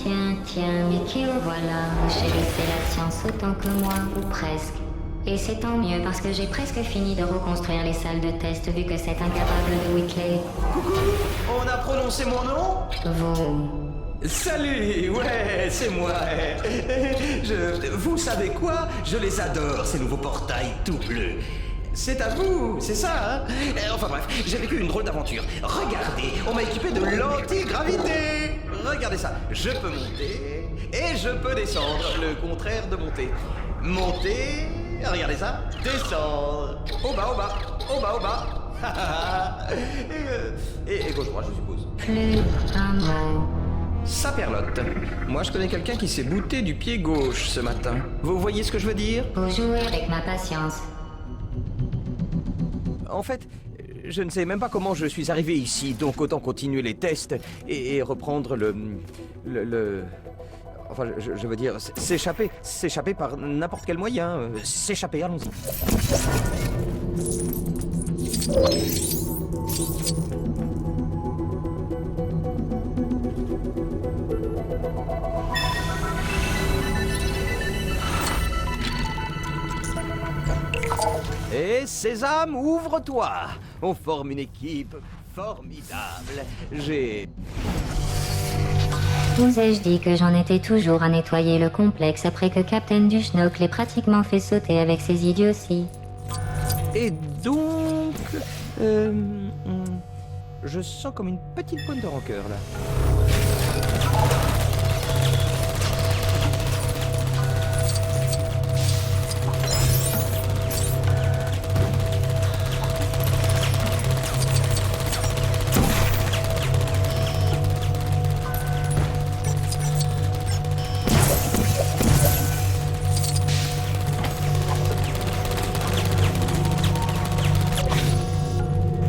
Tiens, mais qui le voilà? Vous chérissez la science autant que moi, ou presque. Et c'est tant mieux parce que j'ai presque fini de reconstruire les salles de test vu que c'est incapable de Whitley. Coucou, on a prononcé mon nom? Vous... Salut, ouais, c'est moi. Vous savez quoi? Je les adore, ces nouveaux portails tout bleus. C'est à vous, c'est ça, hein? Enfin bref, j'ai vécu une drôle d'aventure. Regardez, on m'a équipé de l'antigravité. Regardez ça, je peux monter et je peux descendre, le contraire de monter. Monter, regardez ça, descendre. Au bas, au bas, au bas, au bas. et gauche-droite, je suppose. Plus un mot. Saperlotte. Moi, je connais quelqu'un qui s'est bouté du pied gauche ce matin. Vous voyez ce que je veux dire? Vous jouez avec ma patience. En fait, je ne sais même pas comment je suis arrivé ici, donc autant continuer les tests et reprendre Enfin, je veux dire, s'échapper par n'importe quel moyen. S'échapper, allons-y. Et Sésame, ouvre-toi! On forme une équipe formidable. Vous ai-je dit que j'en étais toujours à nettoyer le complexe après que Captain Duschnock l'ait pratiquement fait sauter avec ses idioties? Et donc... je sens comme une petite pointe de rancœur, là.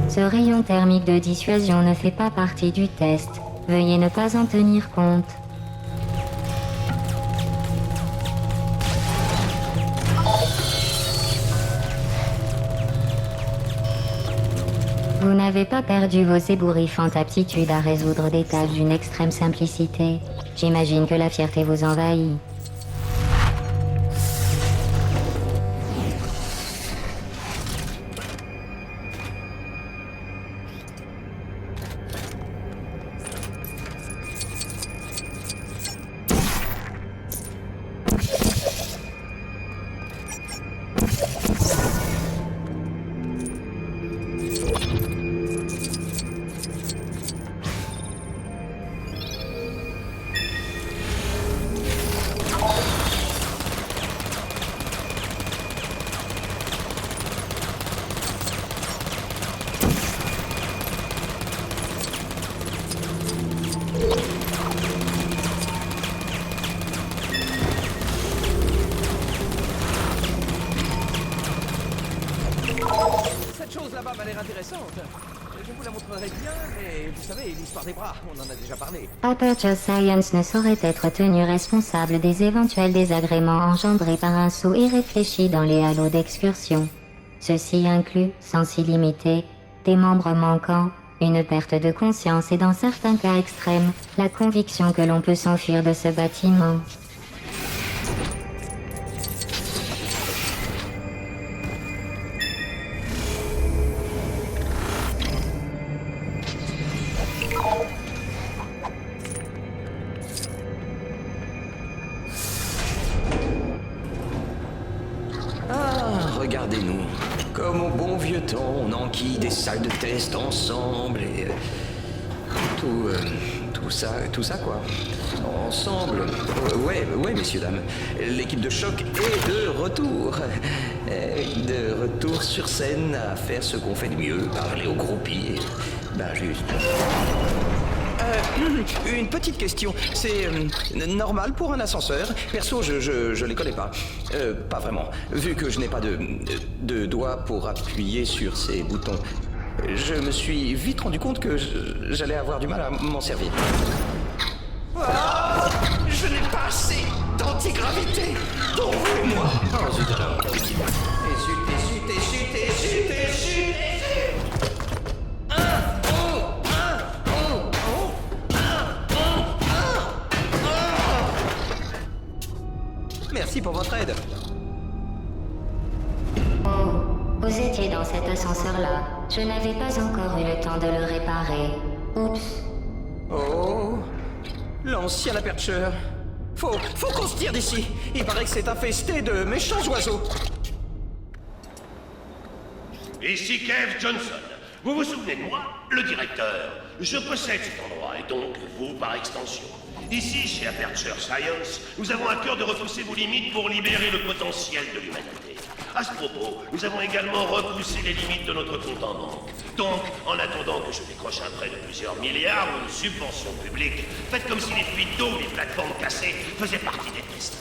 Ce rayon thermique de dissuasion ne fait pas partie du test. Veuillez ne pas en tenir compte. Vous n'avez pas perdu vos ébouriffantes aptitudes à résoudre des tâches d'une extrême simplicité. J'imagine que la fierté vous envahit. Cette chose là-bas m'a l'air intéressante. Je vous la montrerai bien, mais vous savez, l'histoire des bras, on en a déjà parlé. Aperture Science ne saurait être tenu responsable des éventuels désagréments engendrés par un saut irréfléchi dans les halos d'excursion. Ceci inclut, sans illimité, des membres manquants, une perte de conscience et dans certains cas extrêmes, la conviction que l'on peut s'enfuir de ce bâtiment. Regardez-nous. Comme au bon vieux temps, on enquille des salles de test ensemble et... tout ça quoi. Ensemble. Ouais, messieurs, dames. L'équipe de choc est de retour. De retour sur scène à faire ce qu'on fait de mieux, parler aux groupies. Ben juste... une petite question. C'est normal pour un ascenseur? Perso, je les connais pas. Pas vraiment. Vu que je n'ai pas de doigts pour appuyer sur ces boutons. Je me suis vite rendu compte que j'allais avoir du mal à m'en servir. Ah, je n'ai pas assez d'antigravité pour vous et moi. Oh zut alors. Et zut. Merci pour votre aide. Oh, vous étiez dans cet ascenseur-là. Je n'avais pas encore eu le temps de le réparer. Oups. Oh, l'ancien apercheur. Faut qu'on se tire d'ici. Il paraît que c'est infesté de méchants oiseaux. Ici Kev Johnson. Vous vous souvenez de moi, le directeur? Je possède cet endroit, et donc vous par extension. Ici, chez Aperture Science, nous avons à cœur de repousser vos limites pour libérer le potentiel de l'humanité. À ce propos, nous avons également repoussé les limites de notre compte en banque. Donc, en attendant que je décroche un prêt de plusieurs milliards ou une subvention publique, faites comme si les fuites d'eau ou les plateformes cassées faisaient partie des tests.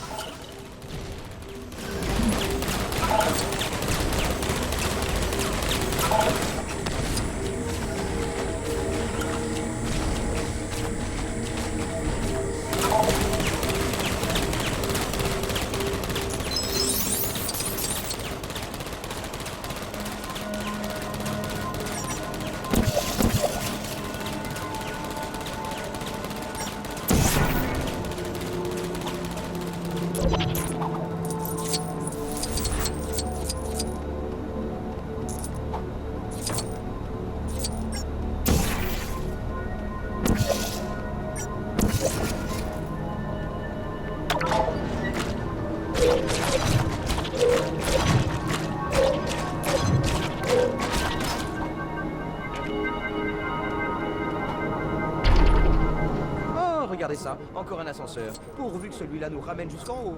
Regardez ça, encore un ascenseur. Pourvu que celui-là nous ramène jusqu'en haut.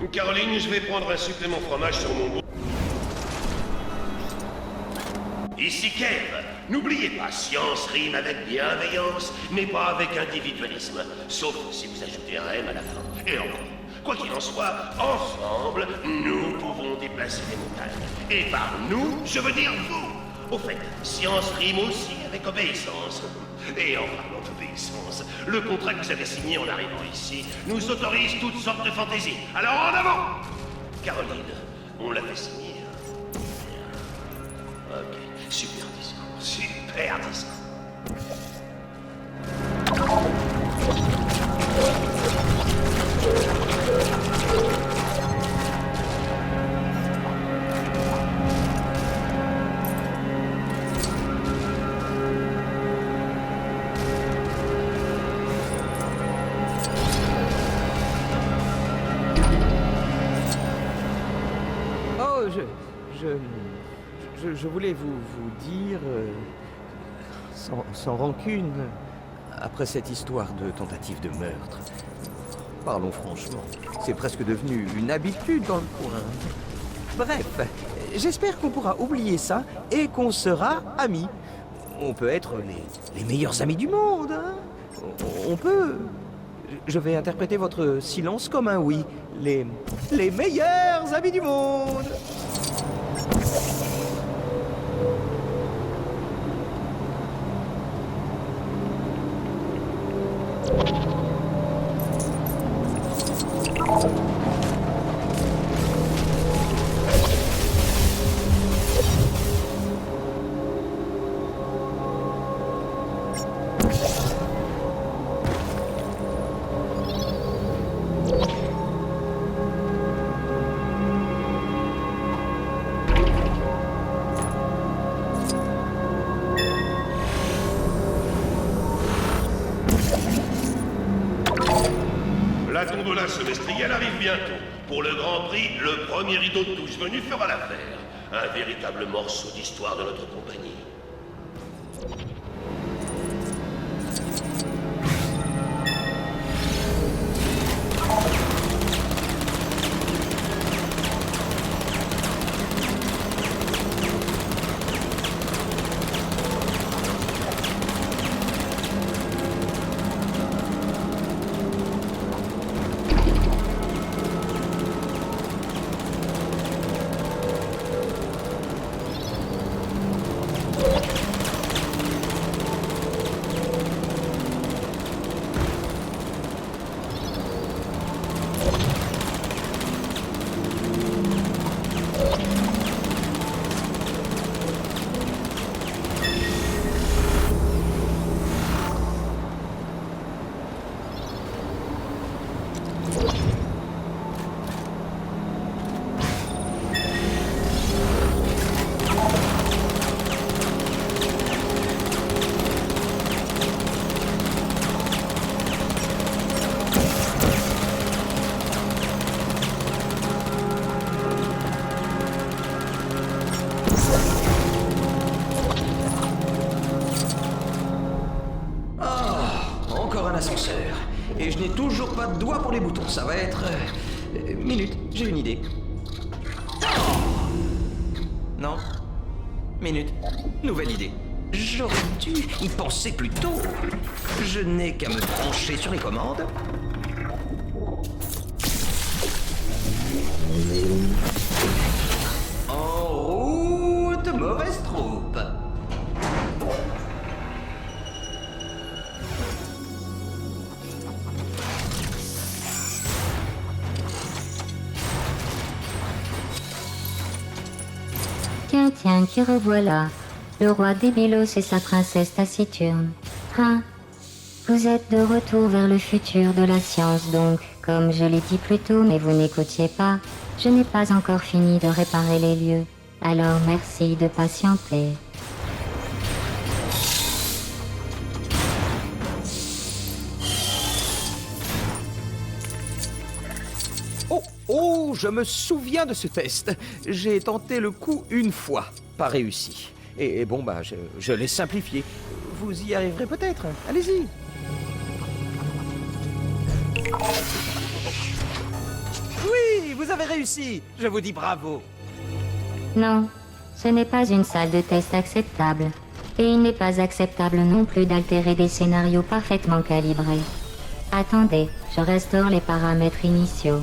Caroline, je vais prendre un supplément fromage sur mon bout. Ici Kev. N'oubliez pas, science rime avec bienveillance, mais pas avec individualisme. Sauf si vous ajoutez un M à la fin. Et encore, quoi qu'il en soit, ensemble, nous pouvons déplacer les montagnes. Et par nous, je veux dire vous. Au fait, science rime aussi avec obéissance. Et en parlant d'obéissance, le contrat que vous avez signé en arrivant ici nous autorise toutes sortes de fantaisies. Alors en avant! Caroline, on l'a fait signer. Ok, super discours, super discours. Je voulais vous dire, sans rancune, après cette histoire de tentative de meurtre, parlons franchement, c'est presque devenu une habitude dans le coin. Bref, j'espère qu'on pourra oublier ça et qu'on sera amis. On peut être les meilleurs amis du monde, hein. On peut... Je vais interpréter votre silence comme un oui. Les meilleurs amis du monde. La tombola semestrielle arrive bientôt. Pour le Grand Prix, le premier rideau de tous venus fera l'affaire. Un véritable morceau d'histoire de notre compagnie. encore un ascenseur. Et je n'ai toujours pas de doigt pour les boutons. Ça va être... minute, j'ai une idée. Non. Minute. Nouvelle idée. J'aurais dû y penser plus tôt. Je n'ai qu'à me brancher sur les commandes. En route, mauvaise troupe. Tiens, qui revoilà. Le roi Débilos et sa princesse taciturne. Hein? Vous êtes de retour vers le futur de la science donc, comme je l'ai dit plus tôt mais vous n'écoutiez pas, je n'ai pas encore fini de réparer les lieux. Alors merci de patienter. Oh, je me souviens de ce test. J'ai tenté le coup une fois, pas réussi. Et bon, bah, je l'ai simplifié. Vous y arriverez peut-être. Allez-y. Oui, vous avez réussi. Je vous dis bravo. Non, ce n'est pas une salle de test acceptable. Et il n'est pas acceptable non plus d'altérer des scénarios parfaitement calibrés. Attendez, je restaure les paramètres initiaux.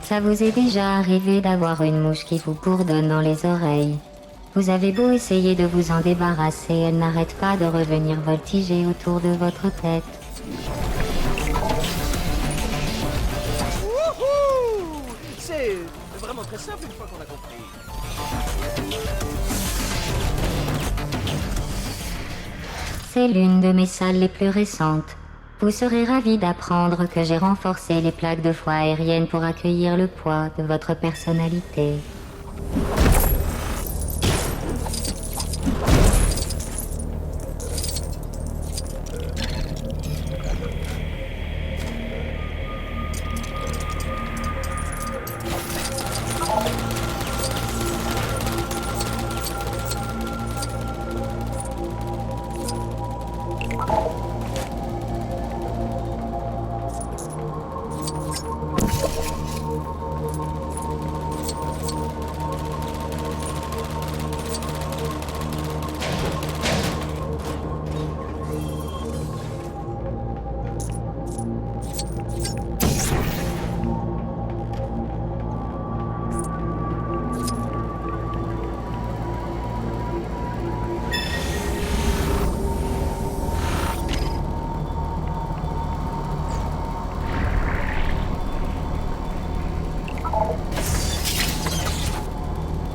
Ça vous est déjà arrivé d'avoir une mouche qui vous bourdonne dans les oreilles. Vous avez beau essayer de vous en débarrasser, elle n'arrête pas de revenir voltiger autour de votre tête. Wouhou! C'est vraiment très simple une fois qu'on a compris. C'est l'une de mes salles les plus récentes. Vous serez ravis d'apprendre que j'ai renforcé les plaques de foie aériennes pour accueillir le poids de votre personnalité.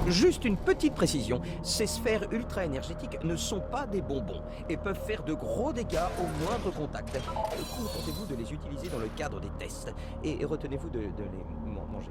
Juste une petite précision, ces sphères ultra-énergétiques ne sont pas des bonbons et peuvent faire de gros dégâts au moindre contact. Contentez-vous de les utiliser dans le cadre des tests et retenez-vous de les manger.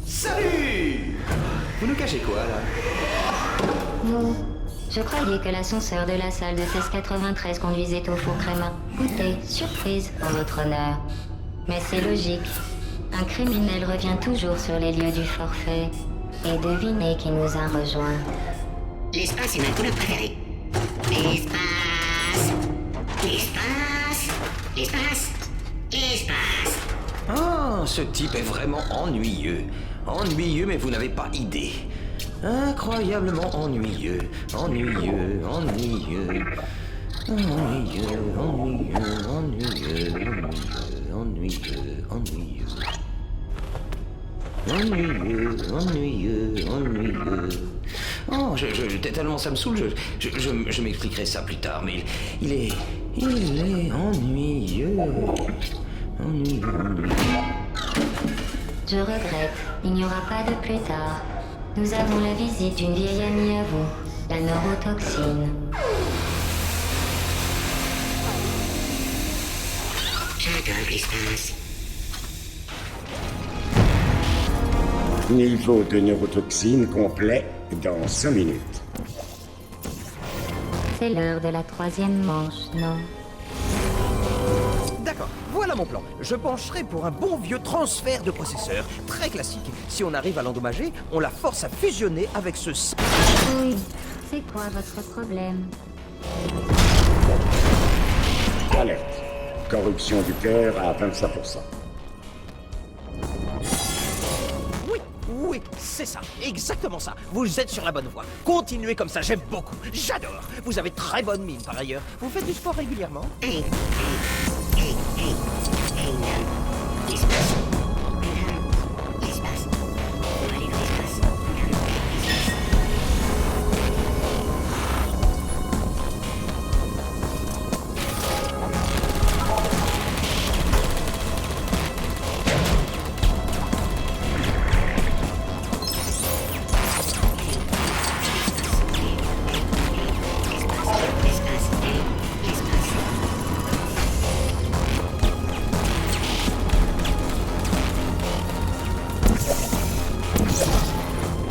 Salut! Vous nous cachez quoi, là? Nous, je croyais que l'ascenseur de la salle de 1693 conduisait au four crémin. Goûter, surprise, en votre honneur. Mais c'est logique. Un criminel revient toujours sur les lieux du forfait. Et devinez qui nous a rejoints. L'espace est ma couleur préférée. L'espace. L'espace. L'espace. L'espace. Ah, ce type est vraiment ennuyeux. Ennuyeux, mais vous n'avez pas idée. Incroyablement ennuyeux. Ennuyeux, ennuyeux. Ennuyeux, ennuyeux, ennuyeux, ennuyeux, ennuyeux. Ennuyeux, ennuyeux, ennuyeux. Oh, tellement ça me saoule, je m'expliquerai ça plus tard, mais il est ennuyeux. Ennuyeux, ennuyeux. Je regrette, il n'y aura pas de plus tard. Nous avons la visite d'une vieille amie à vous, la neurotoxine. J'adore l'espace. Niveau de neurotoxine complet dans 5 minutes. C'est l'heure de la 3e manche, non? D'accord, voilà mon plan. Je pencherai pour un bon vieux transfert de processeur, très classique. Si on arrive à l'endommager, on la force à fusionner avec ce... Oui, c'est quoi votre problème? Alerte. Corruption du cœur à 25%. Oui, c'est ça, exactement ça. Vous êtes sur la bonne voie. Continuez comme ça, j'aime beaucoup. J'adore. Vous avez très bonne mine par ailleurs. Vous faites du sport régulièrement? L'espace. L'espace. On va aller dans l'espace.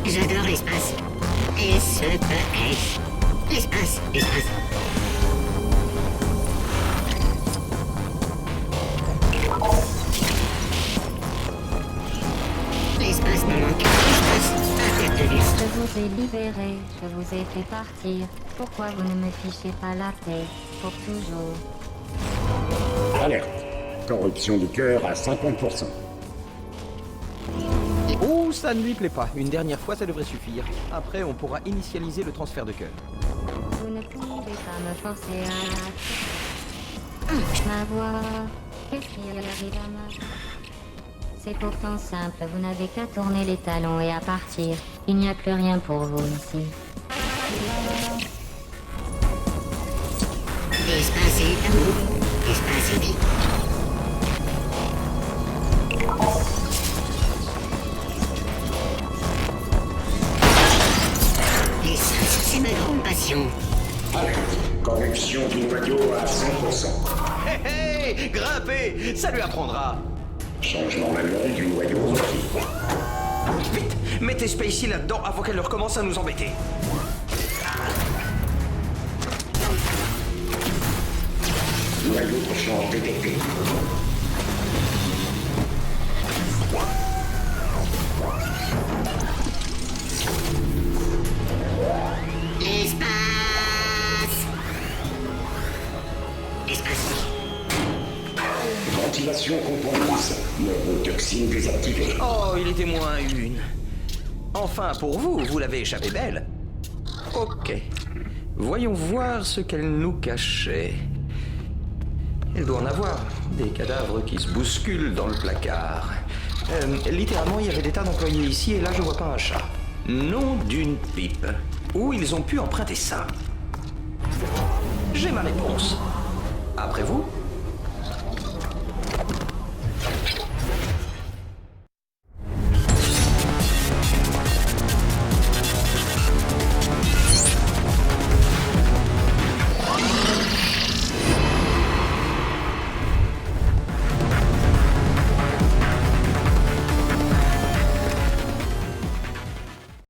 J'adore l'espace. S-E-P-S. L'espace, l'espace. L'espace me manque. L'espace, à perte de vue. Je vous ai libéré, je vous ai fait partir. Pourquoi vous ne me fichez pas la paix, pour toujours? Alerte. Corruption du cœur à 50%. Oh, ça ne lui plaît pas. Une dernière fois, ça devrait suffire. Après, on pourra initialiser le transfert de cœur. Vous ne pouvez pas me forcer à... Ma voix... Qu'est-ce qui arrive à ma... C'est pourtant simple, vous n'avez qu'à tourner les talons et à partir. Il n'y a plus rien pour vous ici. L'espace est amour. L'espace est vie. L'espace, c'est ma grande passion. Alerte. Corruption du noyau à 100%. Hé hé, grimpez, ça lui apprendra. Changement manuel du noyau requis. Vite, mettez Spacey là-dedans avant qu'elle ne recommence à nous embêter. Noyau de change détecté. L'espace. L'espace. Ventilation compromise. Neurotoxine désactivée. Oh, il était moins une. Enfin, pour vous, vous l'avez échappé belle. Ok. Voyons voir ce qu'elle nous cachait. Il doit en avoir. Des cadavres qui se bousculent dans le placard. Littéralement, il y avait des tas d'employés ici et là, je vois pas un chat. Nom d'une pipe. Où ils ont pu emprunter ça? J'ai ma réponse. Après vous?